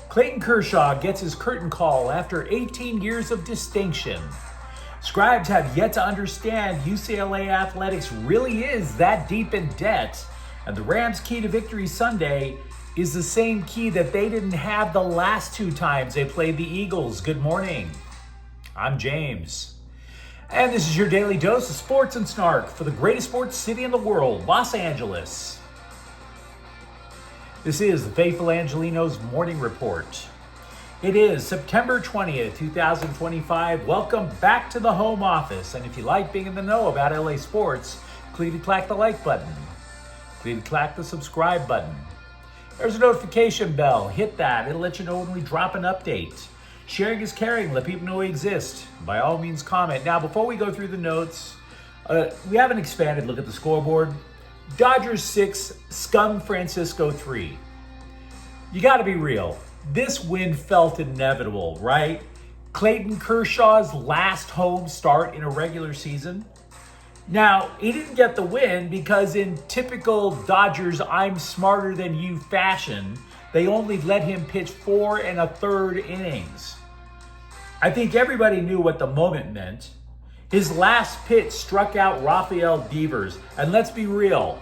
Clayton Kershaw gets his curtain call after 18 years of distinction. Scribes have yet to understand UCLA athletics really is that deep in debt, and the Rams' key to victory Sunday is the same key that they didn't have the last two times they played the Eagles. Good morning. I'm James. And this is your daily dose of sports and snark for the greatest sports city in the world, Los Angeles. This is the faithful Angelenos Morning Report. It is September 20th, 2025. Welcome back to the home office. And if you like being in the know about LA sports, click the like button. Click the subscribe button. There's a notification bell. Hit that. It'll let you know when we drop an update. Sharing is caring. Let people know we exist. By all means, comment. Now, before we go through the notes, we have an expanded look at the scoreboard. Dodgers 6, Scum Francisco 3. You got to be real. This win felt inevitable, right? Clayton Kershaw's last home start in a regular season. Now, he didn't get the win because in typical Dodgers I'm smarter than you fashion, they only let him pitch 4 1/3 innings. I think everybody knew what the moment meant. His last pitch struck out Rafael Devers, and let's be real,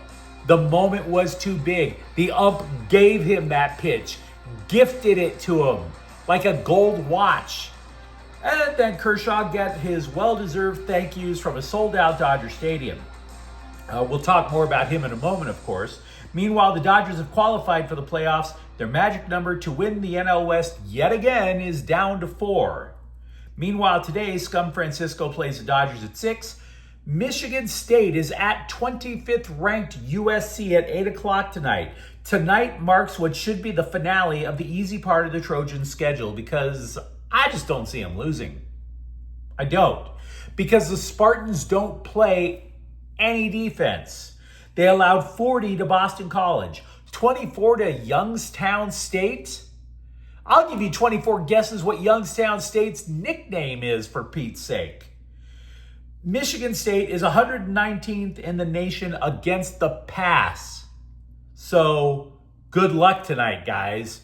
the moment was too big. The ump gave him that pitch, gifted it to him like a gold watch. And then Kershaw got his well-deserved thank yous from a sold-out Dodger Stadium. We'll talk more about him in a moment, of course. Meanwhile, the Dodgers have qualified for the playoffs. Their magic number to win the NL West yet again is down to 4. Meanwhile, today, Scum Francisco plays the Dodgers at 6. Michigan State is at 25th ranked USC at 8 o'clock tonight. Tonight marks what should be the finale of the easy part of the Trojans' schedule because I just don't see them losing. I don't. Because the Spartans don't play any defense. They allowed 40 to Boston College, 24 to Youngstown State. I'll give you 24 guesses what Youngstown State's nickname is, for Pete's sake. Michigan State is 119th in the nation against the pass. So, good luck tonight, guys.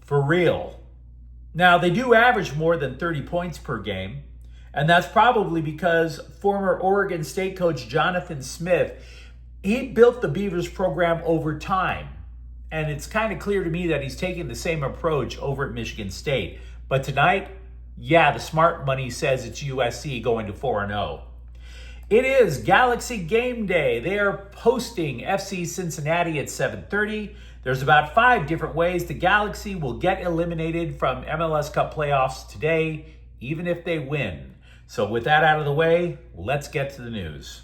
For real. Now, they do average more than 30 points per game, and that's probably because former Oregon State coach Jonathan Smith, he built the Beavers program over time. And it's kind of clear to me that he's taking the same approach over at Michigan State. But tonight, yeah, the smart money says it's USC going to 4-0. It is Galaxy Game Day. They are hosting FC Cincinnati at 7:30. There's about 5 different ways the Galaxy will get eliminated from MLS Cup playoffs today, even if they win. So with that out of the way, let's get to the news.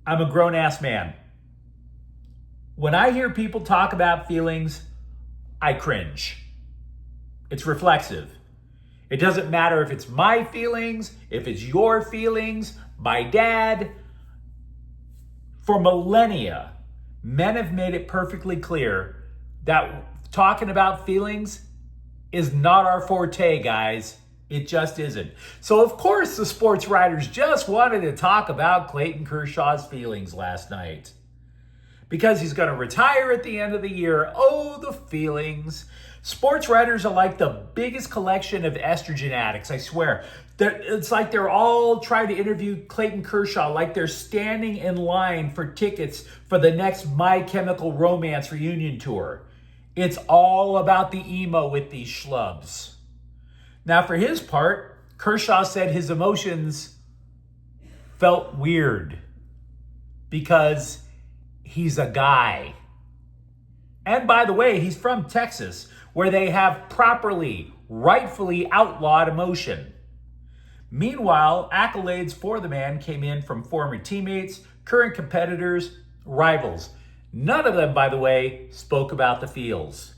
I'm a grown-ass man. When I hear people talk about feelings, I cringe. It's reflexive. It doesn't matter if it's my feelings, if it's your feelings, my dad. For millennia, men have made it perfectly clear that talking about feelings is not our forte, guys. It just isn't. So, of course, the sports writers just wanted to talk about Clayton Kershaw's feelings last night. Because he's going to retire at the end of the year. Oh, the feelings. Sports writers are like the biggest collection of estrogen addicts, I swear. It's like they're all trying to interview Clayton Kershaw like they're standing in line for tickets for the next My Chemical Romance reunion tour. It's all about the emo with these schlubs. Now, for his part, Kershaw said his emotions felt weird because he's a guy. And by the way, he's from Texas, where they have properly, rightfully outlawed emotion. Meanwhile, accolades for the man came in from former teammates, current competitors, rivals. None of them, by the way, spoke about the feels.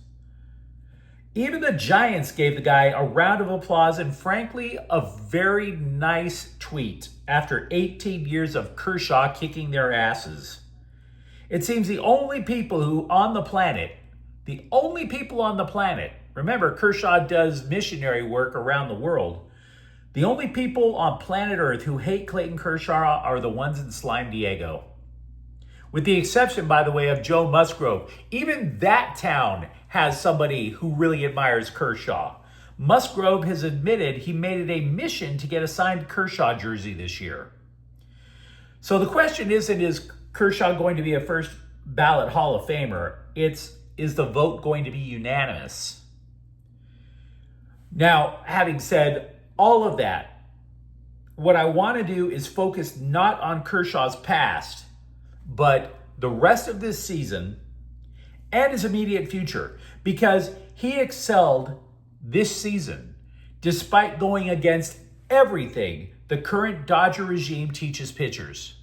Even the Giants gave the guy a round of applause and, frankly, a very nice tweet after 18 years of Kershaw kicking their asses. It seems the only people on the planet, remember Kershaw does missionary work around the world, the only people on planet Earth who hate Clayton Kershaw are the ones in Slime Diego. With the exception, by the way, of Joe Musgrove. Even that town has somebody who really admires Kershaw. Musgrove has admitted he made it a mission to get a signed Kershaw jersey this year. So the question isn't, is Kershaw going to be a first ballot Hall of Famer? It's, is the vote going to be unanimous? Now, having said all of that, what I want to do is focus not on Kershaw's past, but the rest of this season and his immediate future, because he excelled this season despite going against everything the current Dodger regime teaches pitchers.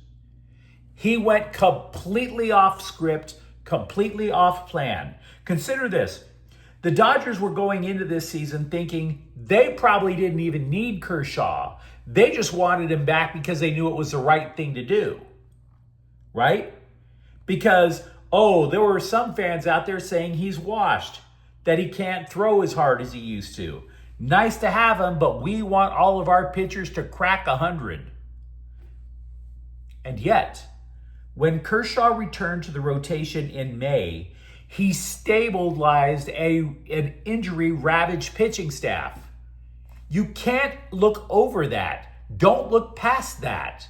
He went completely off script, completely off plan. Consider this. The Dodgers were going into this season thinking they probably didn't even need Kershaw. They just wanted him back because they knew it was the right thing to do. Right? Because, there were some fans out there saying he's washed, that he can't throw as hard as he used to. Nice to have him, but we want all of our pitchers to crack 100. And yet, when Kershaw returned to the rotation in May, he stabilized an injury-ravaged pitching staff. You can't look over that. Don't look past that.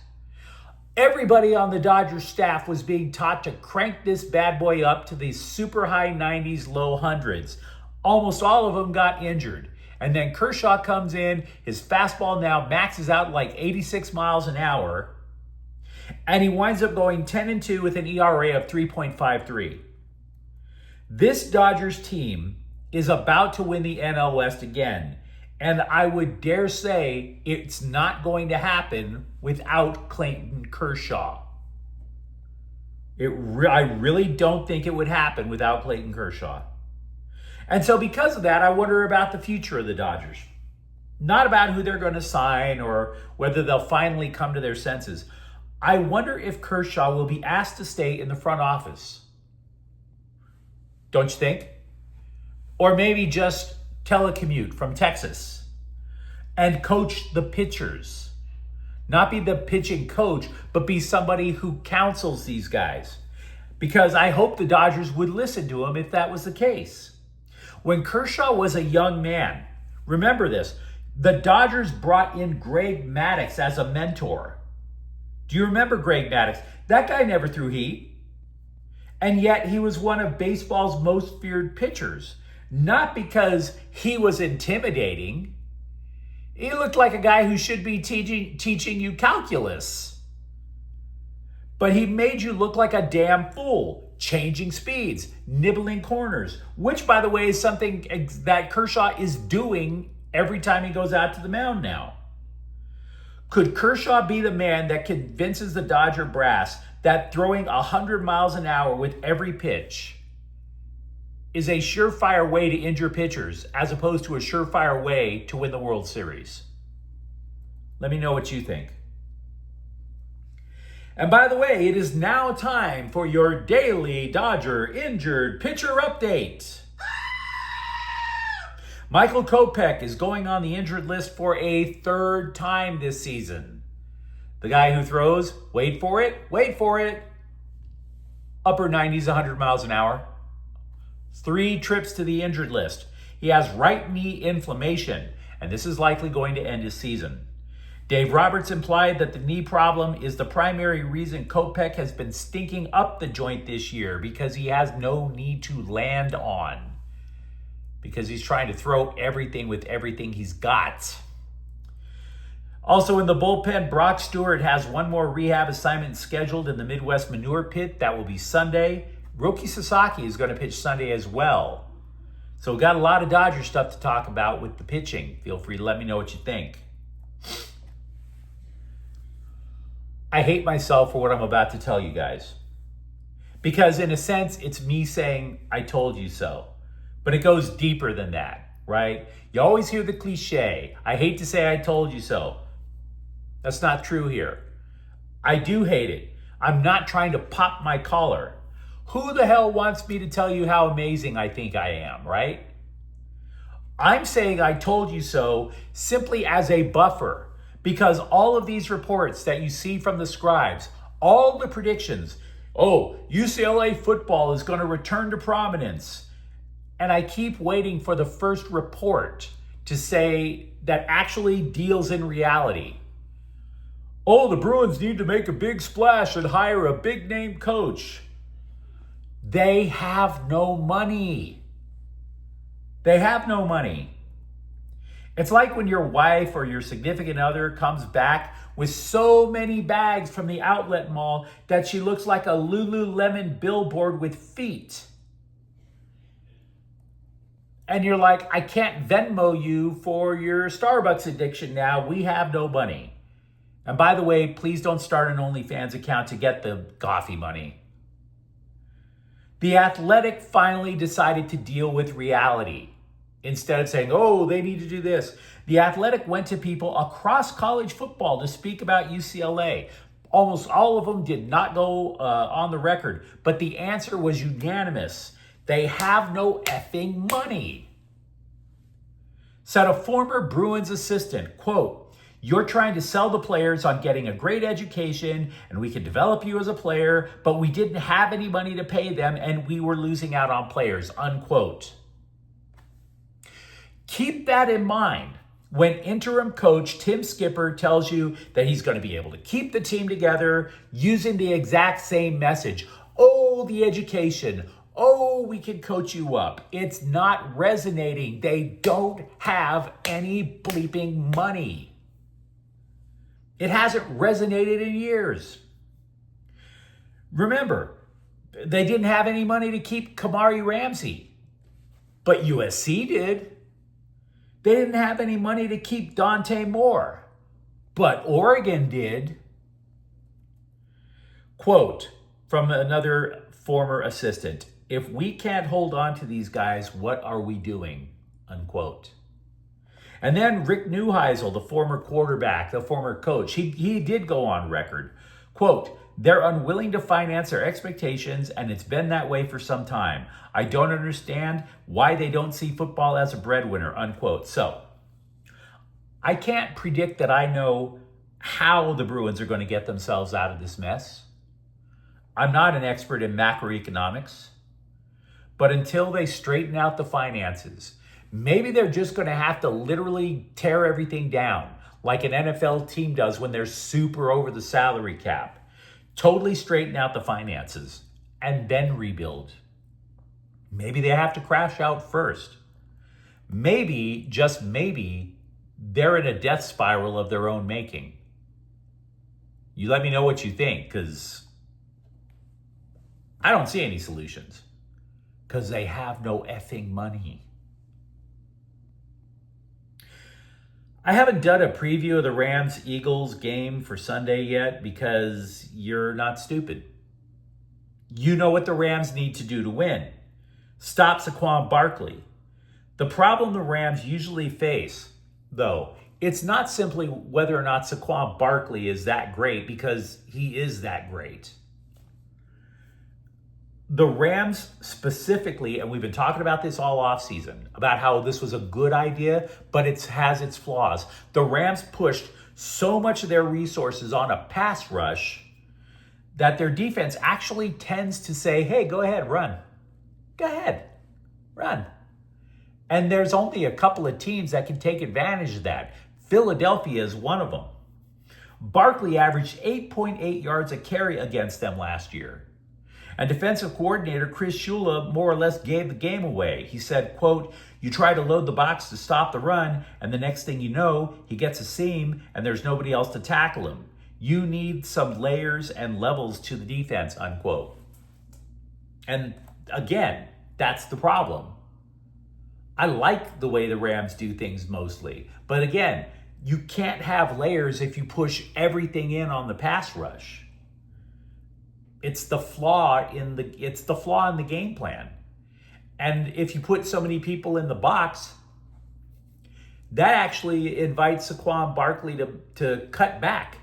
Everybody on the Dodgers staff was being taught to crank this bad boy up to the super high 90s, low hundreds. Almost all of them got injured. And then Kershaw comes in, his fastball now maxes out like 86 miles an hour, and he winds up going 10-2 with an ERA of 3.53. This Dodgers team is about to win the NL West again, and I would dare say it's not going to happen without Clayton Kershaw. I really don't think it would happen without Clayton Kershaw. And so because of that, I wonder about the future of the Dodgers. Not about who they're going to sign or whether they'll finally come to their senses. I wonder if Kershaw will be asked to stay in the front office. Don't you think? Or maybe just telecommute from Texas and coach the pitchers. Not be the pitching coach, but be somebody who counsels these guys. Because I hope the Dodgers would listen to him if that was the case. When Kershaw was a young man, remember this, the Dodgers brought in Greg Maddux as a mentor. Do you remember Greg Maddux? That guy never threw heat. And yet he was one of baseball's most feared pitchers. Not because he was intimidating. He looked like a guy who should be teaching you calculus. But he made you look like a damn fool, changing speeds, nibbling corners, which, by the way, is something that Kershaw is doing every time he goes out to the mound now. Could Kershaw be the man that convinces the Dodger brass that throwing 100 miles an hour with every pitch is a surefire way to injure pitchers as opposed to a surefire way to win the World Series? Let me know what you think. And by the way, it is now time for your daily Dodger injured pitcher update. Michael Kopech is going on the injured list for a third time this season. The guy who throws, wait for it, upper 90s, 100 miles an hour. 3 trips to the injured list. He has right knee inflammation, and this is likely going to end his season. Dave Roberts implied that the knee problem is the primary reason Kopech has been stinking up the joint this year because he has no knee to land on. Because he's trying to throw everything with everything he's got. Also in the bullpen, Brock Stewart has one more rehab assignment scheduled in the Midwest Manure Pit. That will be Sunday. Roki Sasaki is going to pitch Sunday as well. So we've got a lot of Dodger stuff to talk about with the pitching. Feel free to let me know what you think. I hate myself for what I'm about to tell you guys. Because in a sense, it's me saying, I told you so. But it goes deeper than that, right? You always hear the cliche, I hate to say I told you so. That's not true here. I do hate it. I'm not trying to pop my collar. Who the hell wants me to tell you how amazing I think I am, right? I'm saying I told you so simply as a buffer, because all of these reports that you see from the Scribes, all the predictions, Oh, UCLA football is going to return to prominence. And I keep waiting for the first report to say that actually deals in reality. Oh, the Bruins need to make a big splash and hire a big name coach. They have no money. They have no money. It's like when your wife or your significant other comes back with so many bags from the outlet mall that she looks like a Lululemon billboard with feet. And you're like, I can't Venmo you for your Starbucks addiction now. We have no money. And by the way, please don't start an OnlyFans account to get the coffee money. The Athletic finally decided to deal with reality. Instead of saying, oh, they need to do this. The Athletic went to people across college football to speak about UCLA. Almost all of them did not go on the record, but the answer was unanimous. They have no effing money. Said a former Bruins assistant, quote, you're trying to sell the players on getting a great education and we can develop you as a player, but we didn't have any money to pay them and we were losing out on players, unquote. Keep that in mind when interim coach Tim Skipper tells you that he's going to be able to keep the team together using the exact same message. Oh, the education. Oh, we can coach you up. It's not resonating. They don't have any bleeping money. It hasn't resonated in years. Remember, they didn't have any money to keep Kamari Ramsey, but USC did. They didn't have any money to keep Dante Moore, but Oregon did. Quote from another former assistant, if we can't hold on to these guys, what are we doing? Unquote. And then Rick Neuheisel, the former quarterback, the former coach, he did go on record. Quote, they're unwilling to finance their expectations, and it's been that way for some time. I don't understand why they don't see football as a breadwinner, unquote. So, I can't predict that I know how the Bruins are going to get themselves out of this mess. I'm not an expert in macroeconomics. But until they straighten out the finances, maybe they're just going to have to literally tear everything down like an NFL team does when they're super over the salary cap. Totally straighten out the finances and then rebuild. Maybe they have to crash out first. Maybe, just maybe, they're in a death spiral of their own making. You let me know what you think, because I don't see any solutions. Because they have no effing money. I haven't done a preview of the Rams-Eagles game for Sunday yet because you're not stupid. You know what the Rams need to do to win. Stop Saquon Barkley. The problem the Rams usually face, though, it's not simply whether or not Saquon Barkley is that great, because he is that great. The Rams specifically, and we've been talking about this all offseason, about how this was a good idea, but it has its flaws. The Rams pushed so much of their resources on a pass rush that their defense actually tends to say, hey, go ahead, run. Go ahead, run. And there's only a couple of teams that can take advantage of that. Philadelphia is one of them. Barkley averaged 8.8 yards a carry against them last year. And defensive coordinator Chris Shula more or less gave the game away. He said, quote, you try to load the box to stop the run, and the next thing you know, he gets a seam and there's nobody else to tackle him. You need some layers and levels to the defense, unquote. And again, that's the problem. I like the way the Rams do things mostly. But again, you can't have layers if you push everything in on the pass rush. It's the flaw in the game plan. And if you put so many people in the box, that actually invites Saquon Barkley to cut back,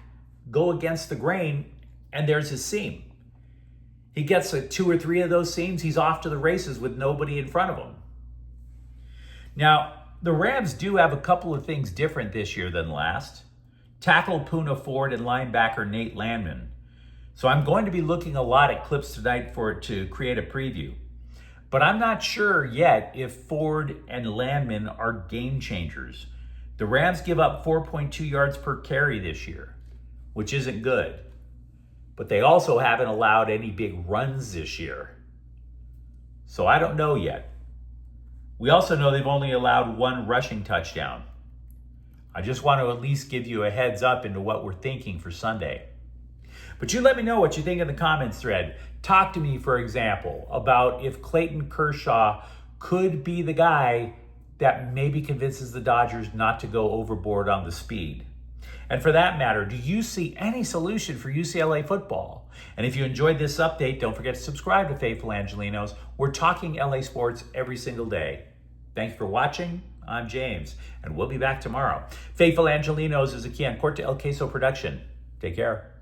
go against the grain, and there's his seam. He gets 2 or 3 of those seams, he's off to the races with nobody in front of him. Now, the Rams do have a couple of things different this year than last. Tackle Poona Ford and linebacker Nate Landman. So I'm going to be looking a lot at clips tonight to create a preview. But I'm not sure yet if Ford and Landman are game changers. The Rams give up 4.2 yards per carry this year, which isn't good. But they also haven't allowed any big runs this year. So I don't know yet. We also know they've only allowed one rushing touchdown. I just want to at least give you a heads up into what we're thinking for Sunday. But you let me know what you think in the comments thread. Talk to me, for example, about if Clayton Kershaw could be the guy that maybe convinces the Dodgers not to go overboard on the speed. And for that matter, do you see any solution for UCLA football? And if you enjoyed this update, don't forget to subscribe to Faithful Angelenos. We're talking LA sports every single day. Thanks for watching. I'm James, and we'll be back tomorrow. Faithful Angelenos is a Corte El Queso production. Take care.